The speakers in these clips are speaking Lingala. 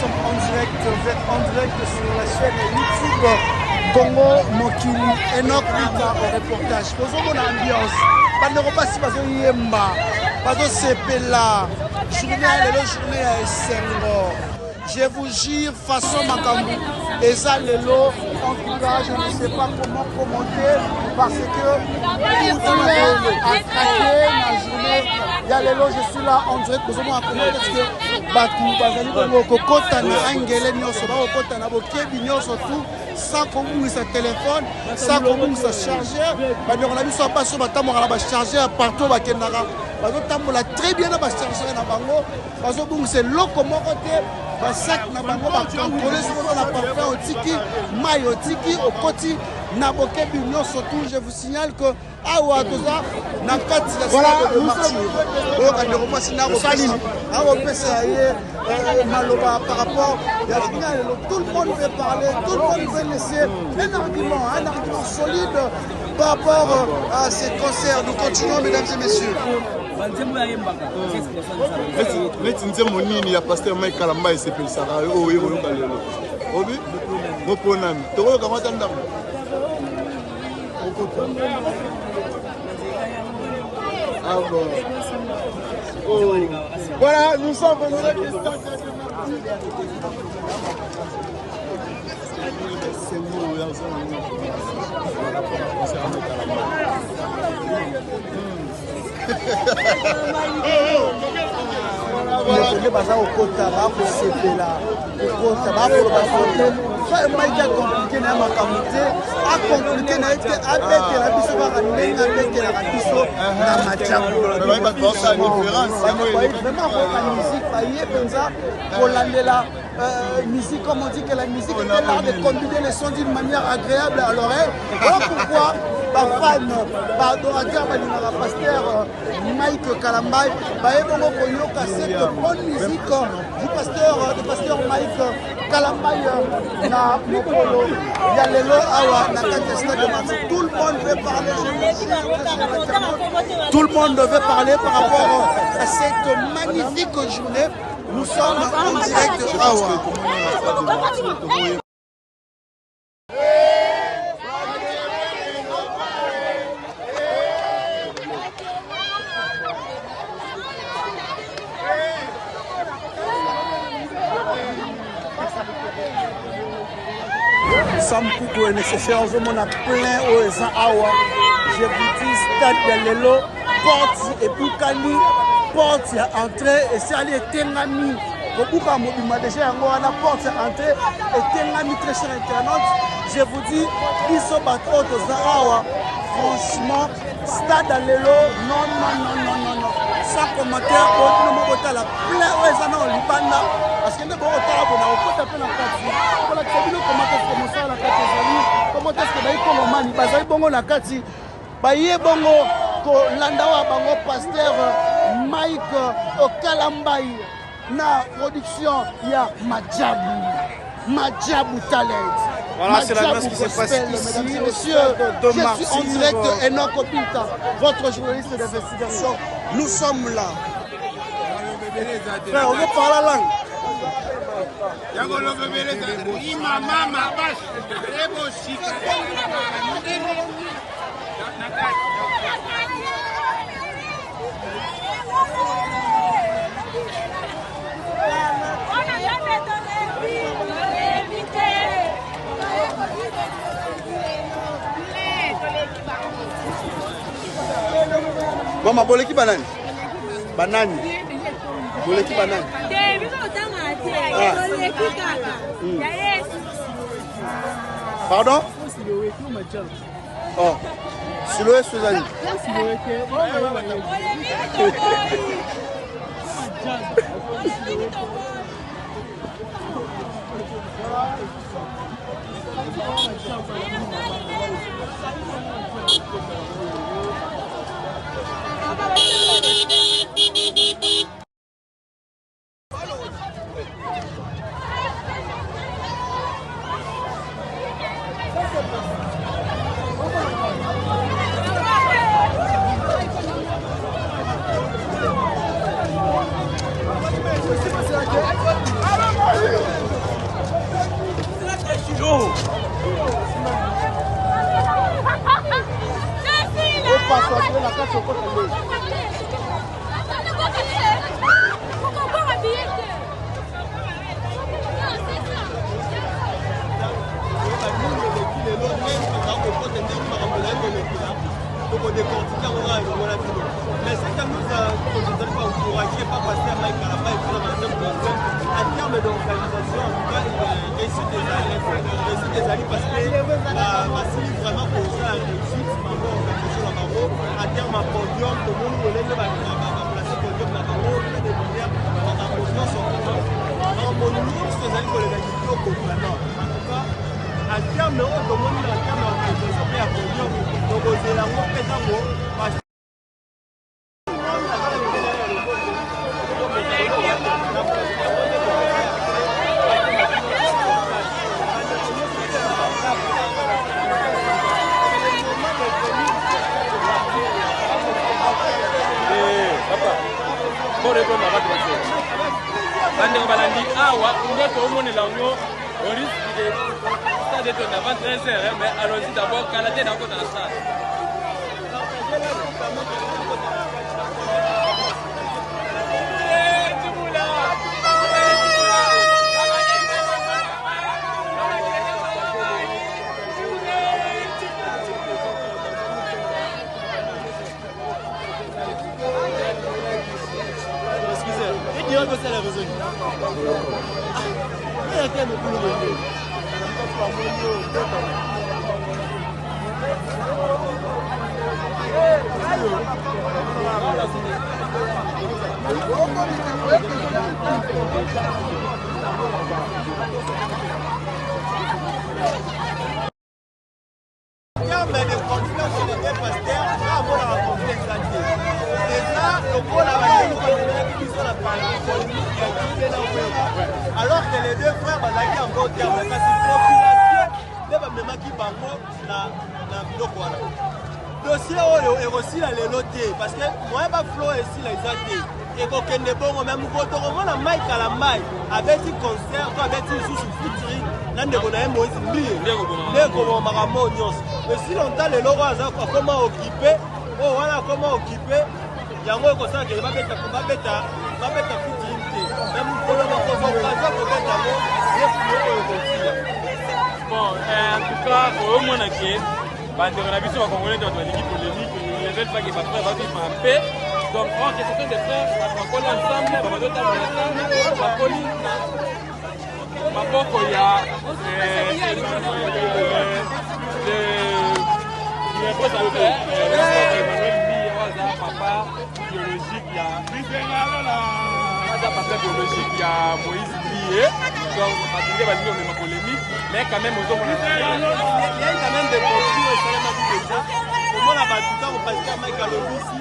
sommes en direct sur la chaîne YouTube Congo Mokili Enoch Rita au reportage. Nous avons une ambiance. Nous avons passé par Yemba, par Sepela, journée à Essengo. Je vous jure, façon Makambu, et ça, Lelo, en tout cas, je ne sais pas comment commenter, parce que tout le monde a craqué la journée. Il y a Lelo, je suis là en direct, nous avons commenter parce que Batou, Bazali, Kokota, Angele, Nyoso, Kokota, Nabokebi, Nyoso, tout, sans qu'on mouille sa téléphone, sans qu'on mouille sa chargeur. On a vu son pas sur ma table, on a chargé partout, on a très bien la chargeur dans Bango, parce que c'est locomotive. Basak na bango ba contrôler sur la parfait au tiki mai au tiki au koti na bokebi surtout je vous signale que awa toza na kati la salle de martyr oyo ka ndeko mwasi na rosalini awa pesa ye maloba par rapport ya final tout le monde veut parler tout le monde veut laisser un argument solide par rapport à ces concerts. Nous continuons mesdames et messieurs. Neti nzembo nini ya pasteur Mike Kalamba esepelisaka oyo oyoka lelo obi moponami tokoyoka mata ndambo ah bon oh. Voilà, nous sommes venus là. Les baza au kota ba ko sepela au kota ba ko ba sote fa maika compliqué na makamute a compliqué na été abete la biso ba ndenge abete la biso na machamu ba ba sa différence vraiment la musique ba yé penza pour landela musique comme on dit que la musique est l'art de combiner les sons d'une manière agréable à l'oreille. Voilà pourquoi ba fan ba adorateur ba lingaka pasteur Mike Kalamba ba ebongo koyoka cette bonne musique du pasteur Mike Kalamba na mokolo ya lelo awa na kati stade de Marseille. Tout le monde veut parler, tout le monde veut parler par rapport à cette magnifique journée. Nous sommes en direct awa. Sans beaucoup nécessaire, on a plein aux awa. Je vous dis, stade de Lelo, porte et Boukani, porte à entrée et c'est allé Tengami. Au Bouka Mobima déjà, on a porte à entrée et Tengami très cher internaute. Je vous dis, ils sont bateaux aux awa. Franchement, stade de Lelo, non. Sans commentaire, on a la plein aux awa au Libana. Parce que nous avons un peu comment est-ce que Kongomani bazali bongo na kati baye bongo ko landawa bango pasteur Mike Kalamba na production ya Majabu Talent. Voilà, c'est la ce qui se passe ici, monsieur. Je suis en direct Enoch Rita, votre journaliste d'investigation. Nous sommes là. Frère, on veut parler la langue. Mama boleki banani? Banani? Boleki banani? Pardon? Oh, Siloé Suzanne. Allô, Mais c'est que nous allons pas encourager, pas passer à Mike Kalamba et puis la en termes d'organisation, en tout cas, réussite des alliés parce que si vraiment pour ça, réussite, en termes de podium, tout le monde est placé podium dans le monde, il y a des milliards, dans la podium, dans mon nom, ce que vous allez les gagner, en tout cas, en termes de monde, en termes d'organisation, il y a podium, donc vous allez avoir présent. Bandeko balandi awa ndoto omonela yango au risque de stade est avant 13h mais allons-y d'abord Kalaté dans la stade. Que c'est la raison. Il y a quelqu'un de plus heureux. Mais les confidences sur les deux pasteurs, là, on va rencontrer les alliés. Et là, le pôle a qui sont la alors que les deux frères, ils ont encore terme. Parce que la population, qui bango na biloko wana. Dossier oyo est aussi la léloté. Parce que moi, je vais flow ici les alliés. Et qu'on ait bon, même quand on a Mike Kalamba avec un concert, avec un sous featuring, là, on a un Moïse Mbié. Mais si longtemps les logos comment occuper, oh voilà comment occuper, il y a un gros concert qui va mettre featuring. Même pour le bon, en tout cas, au moins, on a vu sur la Congolais dans l'équipe polémique, les jeunes femmes qui vont faire en paix. Donc, ce sont des frères, on va coller ensemble, on va donner ensemble, on va coller. Maboko, il y a papa biologique, il y a Moïse Lié, donc on va dire ma polémique, mais quand même il y a quand même des conflits au Salama du déjà. Au moins là-bas, tout le temps, on passe à Mike Kalamba ici.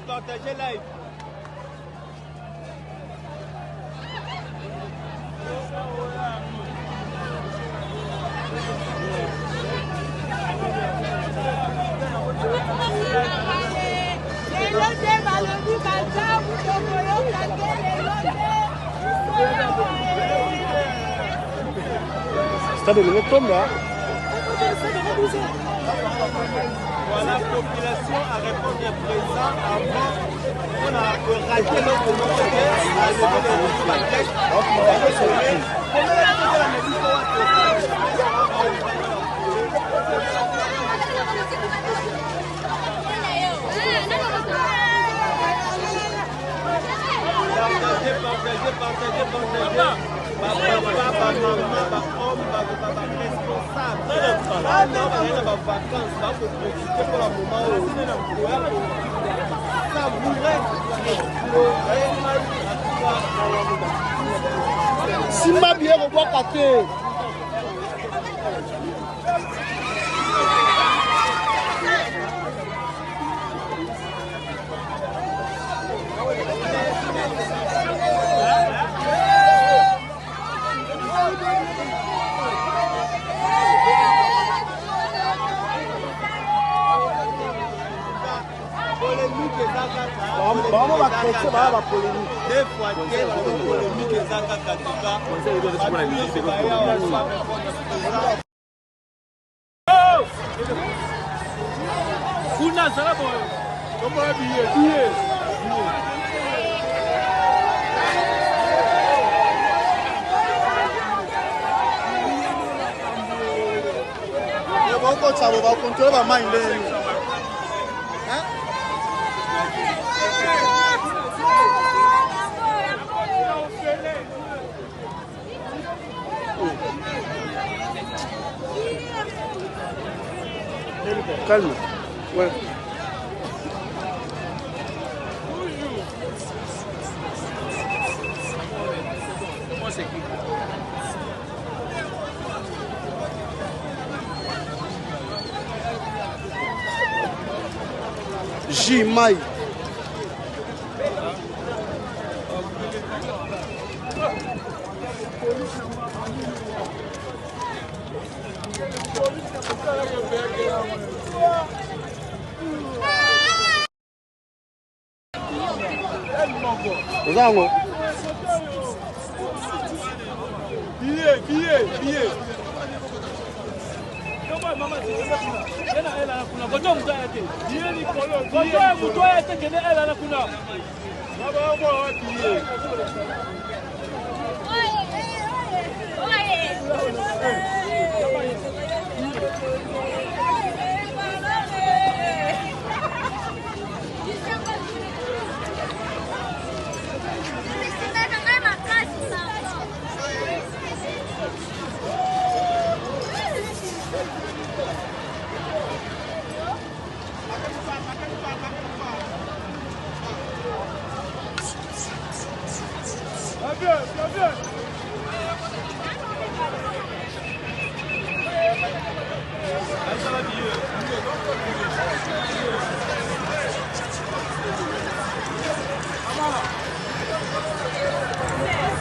Partagez live. Stade de tombe là. Voilà, la population a répondu présent avant on a raté notre monde à Simba bien revoir te. Vamos a polémique. deux fois te polémique ezaka katuka kuna zala boyo comment habiller boko tsabo ba contrôler ba mind hein. Calme. Ouais. Moi c'est qui? J Mai. Ozango. Billet. Mama, kuna koto mtu yake. Billet ni kolo. Koto mtu yake kene ela na kuna. Baba wangu wapi billet? Bien.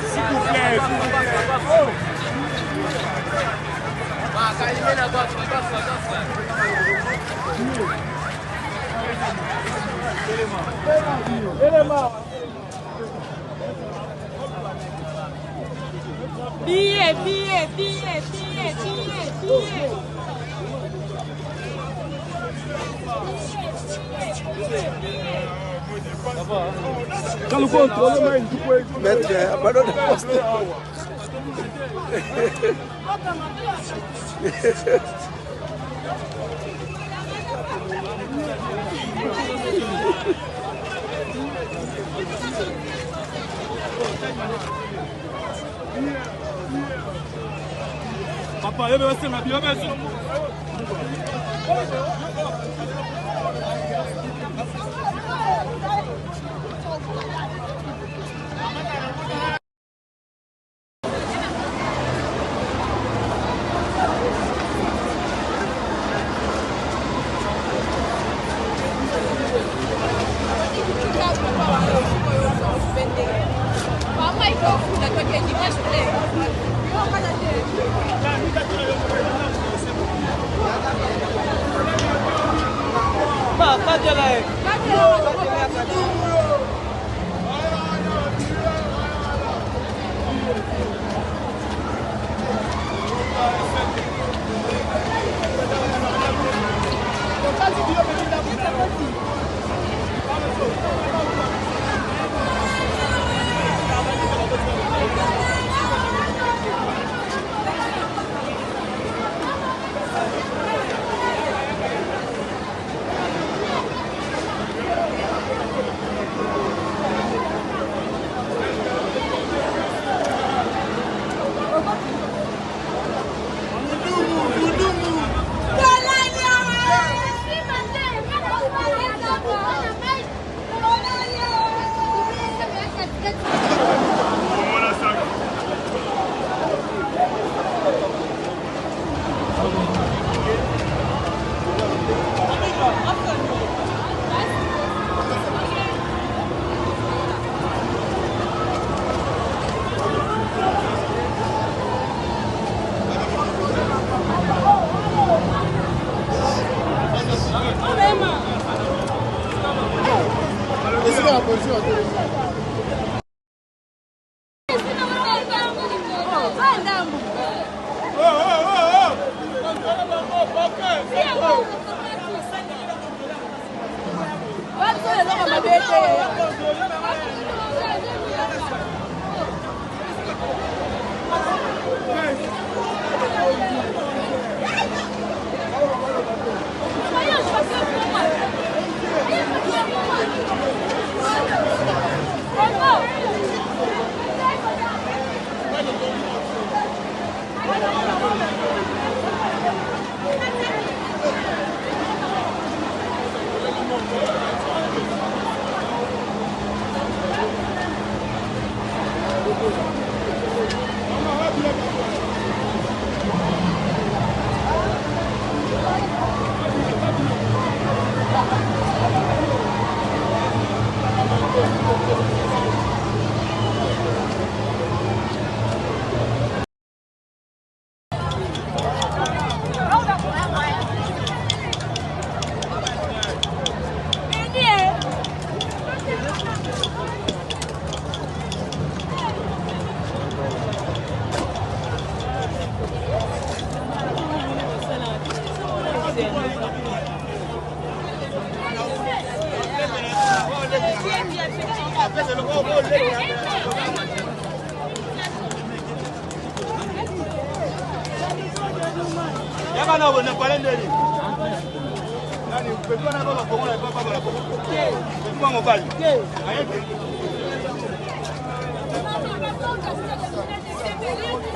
S'il vous plaît. Billet. Quand le contrôle main tu peux mettre abandonne poste. Papa, eu vou ser na bio mesmo.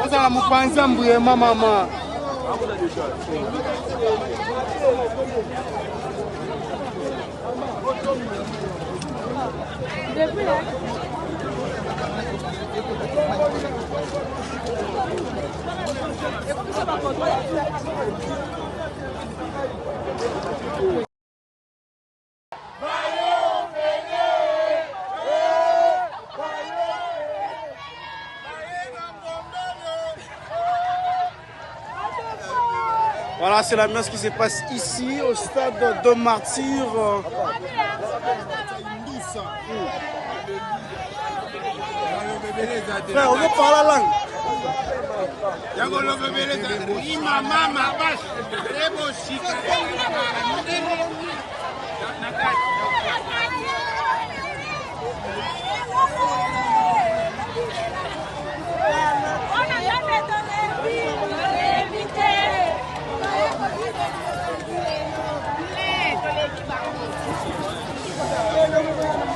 Ozala mupanza mbuye mama. Voilà, c'est la messe qui se passe ici, au stade de Martyrs. Frère, on veut parler la langue.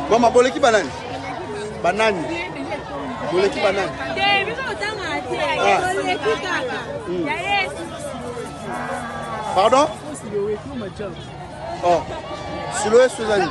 Mama, boleki banani? Banani? Boleki banani? Pardon? Oh. Siloé Suzanne.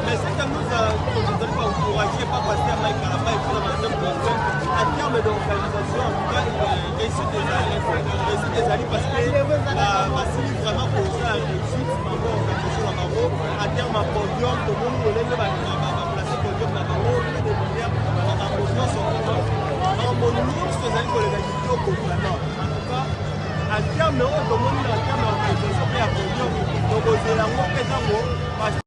Mais c'est que nous allons pas encourager, pas passer à Mike Kalamba et puis en termes d'organisation, en tout cas, réussite des alliés parce que si vraiment pour ça, réussite, organisation à Maro, à terme à podium, tout le monde va placer podium à Maro, il y a des milliards, en podium sur le monde. En monument, ce que les alliés collectivités au Kokulana. En tout cas, à terme, tout le monde en termes d'organisation, il y a podium. Donc, aux éléments, parce que